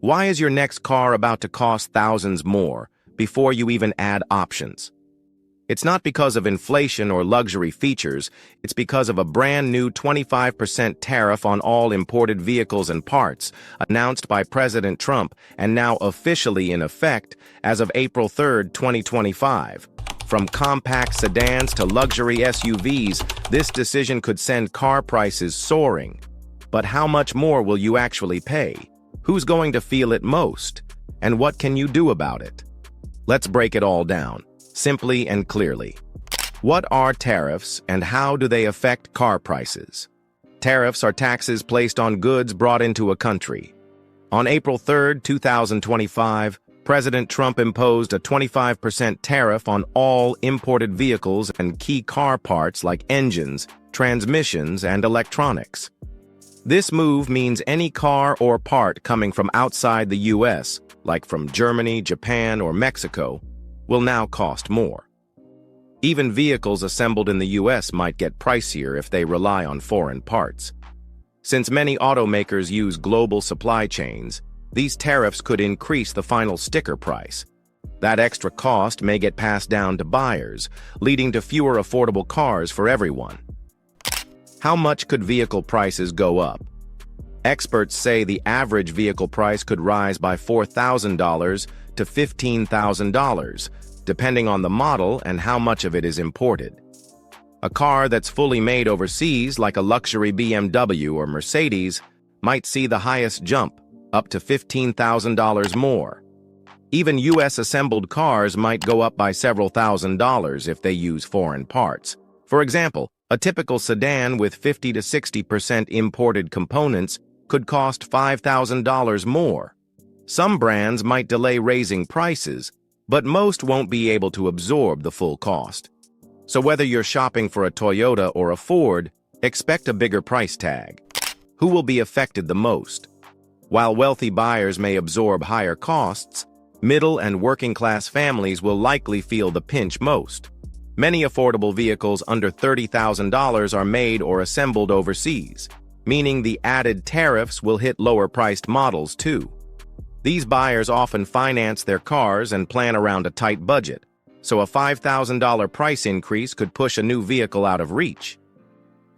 Why is your next car about to cost thousands more before you even add options? It's not because of inflation or luxury features, it's because of a brand new 25% tariff on all imported vehicles and parts, announced by President Trump and now officially in effect as of April 3, 2025. From compact sedans to luxury SUVs, this decision could send car prices soaring. But how much more will you actually pay? Who's going to feel it most? And what can you do about it? Let's break it all down, simply and clearly. What are tariffs and how do they affect car prices? Tariffs are taxes placed on goods brought into a country. On April 3, 2025, President Trump imposed a 25% tariff on all imported vehicles and key car parts like engines, transmissions, and electronics. This move means any car or part coming from outside the U.S., like from Germany, Japan, or Mexico, will now cost more. Even vehicles assembled in the U.S. might get pricier if they rely on foreign parts. Since many automakers use global supply chains, these tariffs could increase the final sticker price. That extra cost may get passed down to buyers, leading to fewer affordable cars for everyone. How much could vehicle prices go up? Experts say the average vehicle price could rise by $4,000 to $15,000, depending on the model and how much of it is imported. A car that's fully made overseas, like a luxury BMW or Mercedes, might see the highest jump, up to $15,000 more. Even U.S.-assembled cars might go up by several $1,000s if they use foreign parts. For example, a typical sedan with 50 to 60% imported components could cost $5,000 more. Some brands might delay raising prices, but most won't be able to absorb the full cost. So whether you're shopping for a Toyota or a Ford, expect a bigger price tag. Who will be affected the most? While wealthy buyers may absorb higher costs, middle and working-class families will likely feel the pinch most. Many affordable vehicles under $30,000 are made or assembled overseas, meaning the added tariffs will hit lower-priced models too. These buyers often finance their cars and plan around a tight budget, so a $5,000 price increase could push a new vehicle out of reach.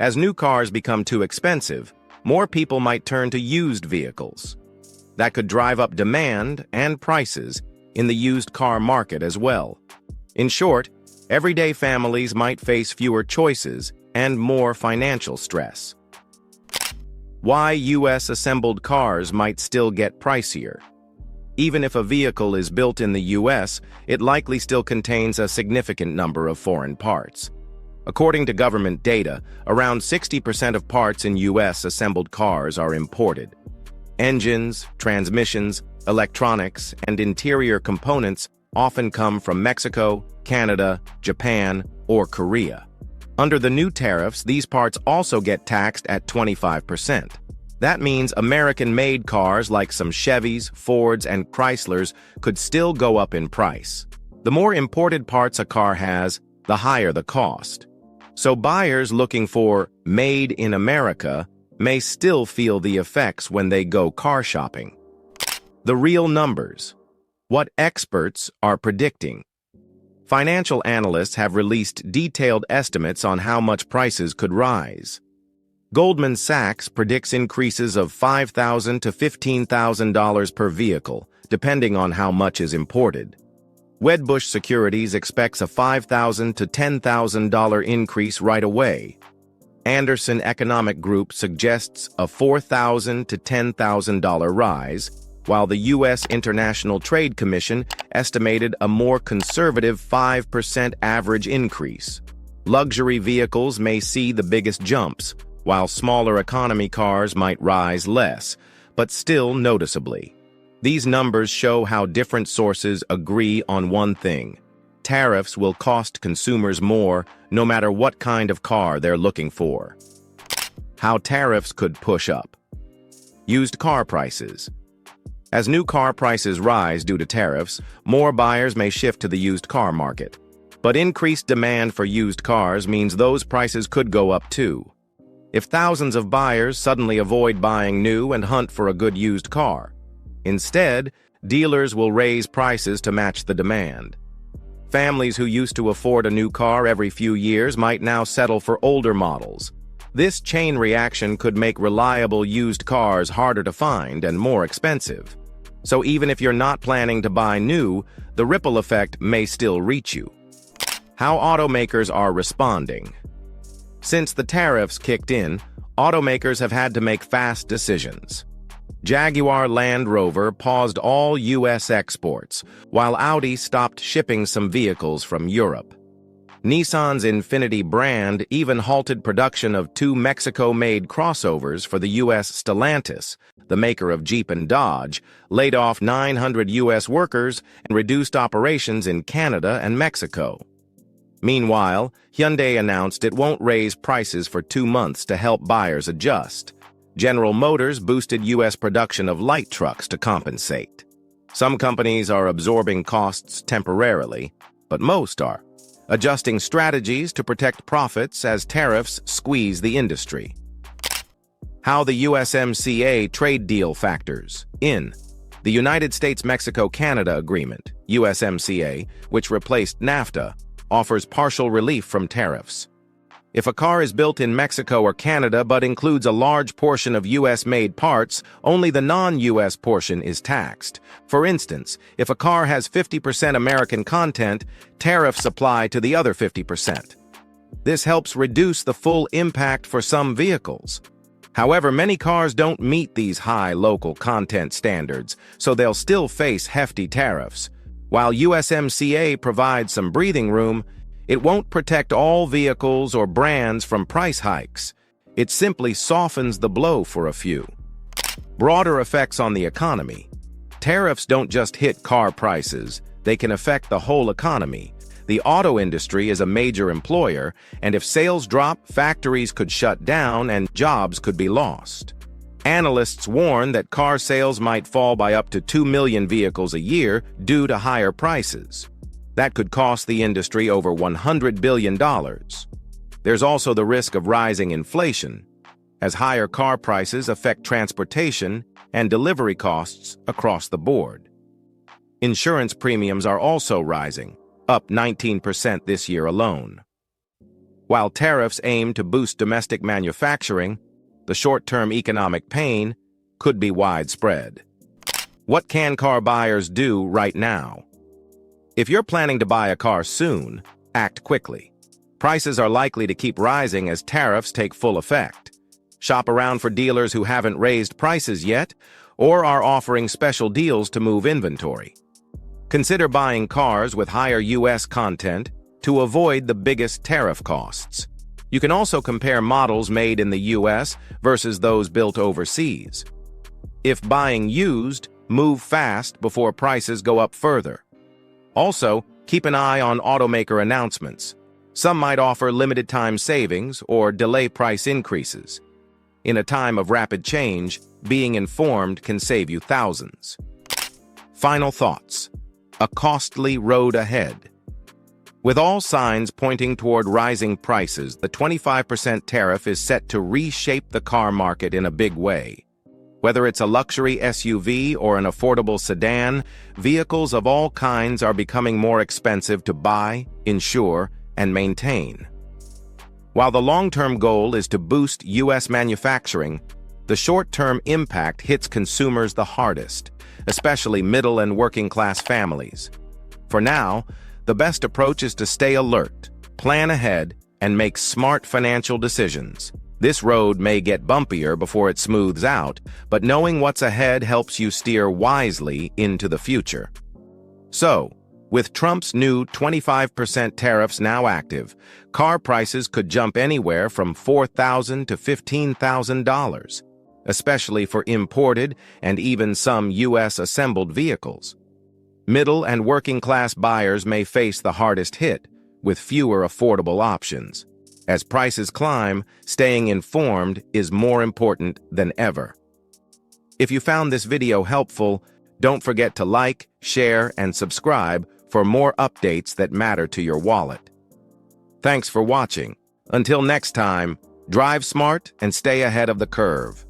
As new cars become too expensive, more people might turn to used vehicles. That could drive up demand and prices in the used car market as well. In short, everyday families might face fewer choices and more financial stress. Why U.S.-assembled cars might still get pricier. Even if a vehicle is built in the U.S., it likely still contains a significant number of foreign parts. According to government data, around 60% of parts in U.S.-assembled cars are imported. Engines, transmissions, electronics, and interior components often come from Mexico, Canada, Japan, or Korea. Under the new tariffs, these parts also get taxed at 25%. That means American-made cars like some Chevys, Fords, and Chryslers could still go up in price. The more imported parts a car has, the higher the cost. So buyers looking for "Made in America" may still feel the effects when they go car shopping. The real numbers. What experts are predicting. Financial analysts have released detailed estimates on how much prices could rise. Goldman Sachs predicts increases of $5,000 to $15,000 per vehicle, depending on how much is imported. Wedbush Securities expects a $5,000 to $10,000 increase right away. Anderson Economic Group suggests a $4,000 to $10,000 rise, while the U.S. International Trade Commission estimated a more conservative 5% average increase. Luxury vehicles may see the biggest jumps, while smaller economy cars might rise less, but still noticeably. These numbers show how different sources agree on one thing. Tariffs will cost consumers more, no matter what kind of car they're looking for. How tariffs could push up. Used car prices. As new car prices rise due to tariffs, more buyers may shift to the used car market. But increased demand for used cars means those prices could go up too. If thousands of buyers suddenly avoid buying new and hunt for a good used car, Instead, dealers will raise prices to match the demand. Families who used to afford a new car every few years might now settle for older models. This chain reaction could make reliable used cars harder to find and more expensive. So even if you're not planning to buy new, the ripple effect may still reach you. How automakers are responding. Since the tariffs kicked in, automakers have had to make fast decisions. Jaguar Land Rover paused all U.S. exports, while Audi stopped shipping some vehicles from Europe. Nissan's Infiniti brand even halted production of 2 Mexico-made crossovers for the U.S. Stellantis, the maker of Jeep and Dodge, laid off 900 U.S. workers and reduced operations in Canada and Mexico. Meanwhile, Hyundai announced it won't raise prices for 2 months to help buyers adjust. General Motors boosted U.S. production of light trucks to compensate. Some companies are absorbing costs temporarily, but most are adjusting strategies to protect profits as tariffs squeeze the industry. How the USMCA trade deal factors in. The United States-Mexico-Canada Agreement, USMCA, which replaced NAFTA, offers partial relief from tariffs. If a car is built in Mexico or Canada but includes a large portion of U.S.-made parts, only the non-U.S. portion is taxed. For instance, if a car has 50% American content, tariffs apply to the other 50%. This helps reduce the full impact for some vehicles. However, many cars don't meet these high local content standards, so they'll still face hefty tariffs. While USMCA provides some breathing room, it won't protect all vehicles or brands from price hikes. It simply softens the blow for a few. Broader effects on the economy. Tariffs don't just hit car prices, they can affect the whole economy. The auto industry is a major employer, and if sales drop, factories could shut down and jobs could be lost. Analysts warn that car sales might fall by up to 2 million vehicles a year due to higher prices. That could cost the industry over $100 billion. There's also the risk of rising inflation, as higher car prices affect transportation and delivery costs across the board. Insurance premiums are also rising, up 19% this year alone. While tariffs aim to boost domestic manufacturing, the short-term economic pain could be widespread. What can car buyers do right now? If you're planning to buy a car soon, act quickly. Prices are likely to keep rising as tariffs take full effect. Shop around for dealers who haven't raised prices yet or are offering special deals to move inventory. Consider buying cars with higher U.S. content to avoid the biggest tariff costs. You can also compare models made in the U.S. versus those built overseas. If buying used, move fast before prices go up further. Also, keep an eye on automaker announcements. Some might offer limited-time savings or delay price increases. In a time of rapid change, being informed can save you thousands. Final thoughts. A costly road ahead. With all signs pointing toward rising prices, the 25% tariff is set to reshape the car market in a big way. Whether it's a luxury SUV or an affordable sedan, vehicles of all kinds are becoming more expensive to buy, insure, and maintain. While the long-term goal is to boost U.S. manufacturing, the short-term impact hits consumers the hardest, especially middle and working-class families. For now, the best approach is to stay alert, plan ahead, and make smart financial decisions. This road may get bumpier before it smooths out, but knowing what's ahead helps you steer wisely into the future. So, with Trump's new 25% tariffs now active, car prices could jump anywhere from $4,000 to $15,000, especially for imported and even some U.S.-assembled vehicles. Middle and working-class buyers may face the hardest hit, with fewer affordable options. As prices climb, staying informed is more important than ever. If you found this video helpful, don't forget to like, share, and subscribe for more updates that matter to your wallet. Thanks for watching. Until next time, drive smart and stay ahead of the curve.